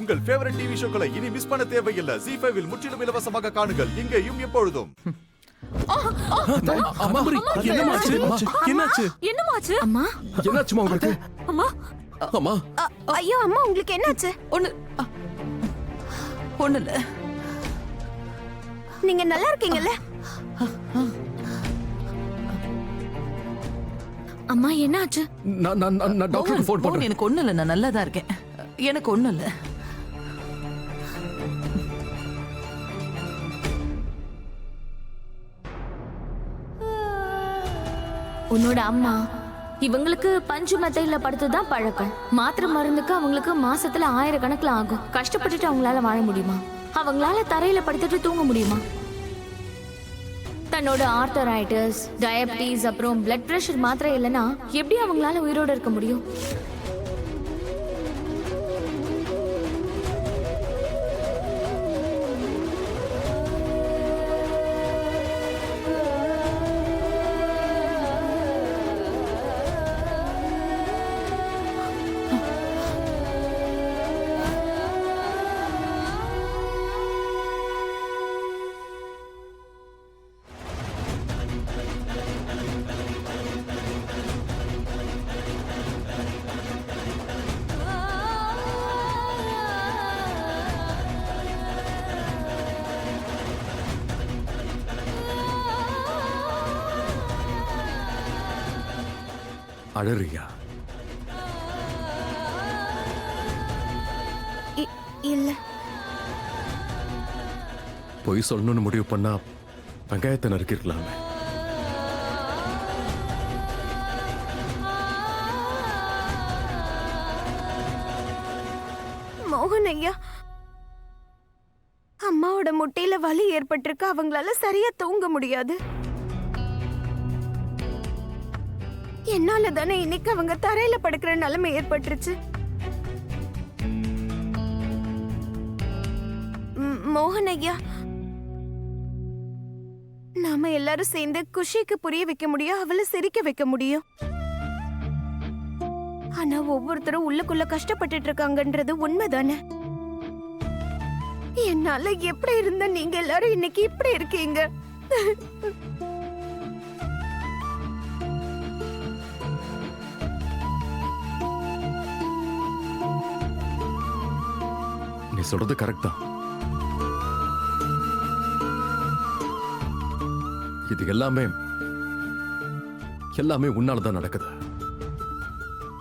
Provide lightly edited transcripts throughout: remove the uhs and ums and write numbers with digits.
உங்கள் favourite TV ஷோக்களை இனி miss பண்ண தேவையில்லை. ஜீ5 இல் முற்றிலும் இலவசமாக காணுங்கள். இங்கேயும் எப்பொழுதும். என்னமாச்சு அம்மா? என்னாச்சுமா உங்களுக்கு? அம்மா அம்மா ஐயோ அம்மா உங்களுக்கு என்னாச்சு? ஒண்ணு இல்ல. நீங்க நல்லா இருக்கீங்கல்ல? அம்மா என்னாச்சு? நான் டாக்டருக்கு ஃபோன் பண்றேன். எனக்கு ஒண்ணு இல்ல, நான் நல்லா தான் இருக்கேன். எனக்கு ஒண்ணு இல்ல. உன்னோட அம்மா இவங்களுக்கு பஞ்சு மெத்தையில படுத்துதான் பழக்கம். மாத்திரை மருந்துக்கு அவங்களுக்கு மாசத்துல 1000 கணக்குல ஆகும். கஷ்டப்பட்டுட்டு அவங்களால வாழ முடியுமா? அவங்களால தரையில படுத்துட்டு தூங்க முடியுமா? தன்னோட ஆர்த்தரைட்டிஸ், டயபிட்டிஸ், அப்புறம் பிளட் பிரஷர் மாத்திரை இல்லைன்னா எப்படி அவங்களால உயிரோட இருக்க முடியும்? அழறியா? இல்ல. பொய் சொல்லணும்னு முடிவு பண்ணா வெங்காயத்தை நறுக்கிருக்கலாமே. மோகன் ஐயா, அம்மாவோட முட்டையில வலி ஏற்பட்டிருக்கு. அவங்களால சரியா தூங்க முடியாது. என்னால தானே இன்னைக்கு அவங்க தரையில படுக்கிற நிலைமை ஏற்பட்டுருச்சு. மோகன் ஐயா, நாம எல்லாரும் சேர்ந்து குஷிக்கு புரிய வைக்க முடியும், அவளை சிரிக்க வைக்க முடியும். ஆனா ஒவ்வொருத்தரும் உள்ளுக்குள்ள கஷ்டப்பட்டுட்டு இருக்காங்கன்றது உண்மைதானே. என்னால எப்படி இருந்த நீங்க எல்லாரும் இன்னைக்கு இப்படி இருக்கீங்க? நீ சொல்றது கரெக்ட் தான். இது எல்லாமே உன்னாலதான் நடக்குது.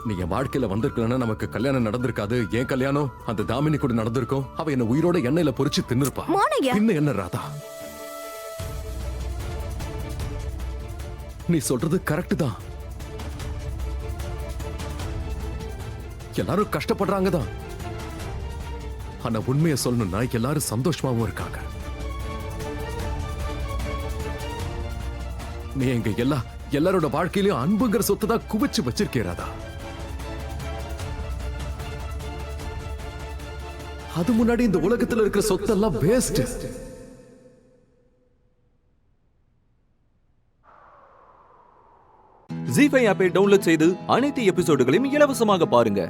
நீ என் வாழ்க்கையில வந்திருக்கலன்னா நமக்கு கல்யாணம் நடந்திருக்காது. என் கல்யாணம் அந்த தாமினி கூட நடந்திருக்கும். அவ என்ன உயிரோட எண்ணெயில பொரிச்சு தின்னுருப்பா. இன்னும் என்ன ராதா, நீ சொல்றது கரெக்ட் தான். எல்லாரும் கஷ்டப்படுறாங்க தான். ஆனா உண்மையை சொல்லணும்னா எல்லாரும் சந்தோஷமாவும் இருக்காங்க. நீ எங்க எல்லாரோட வாழ்க்கையிலயும் அன்புங்கிற சொத்தை தான் குவிச்சு வச்சிருக்கிறாதா. அது முன்னாடி இந்த உலகத்துல இருக்கிற சொத்தெல்லாம் வேஸ்ட். ஜீ5 ஆப்பை டவுன்லோட் செய்து அனைத்து எபிசோடுகளையும் இலவசமாக பாருங்க.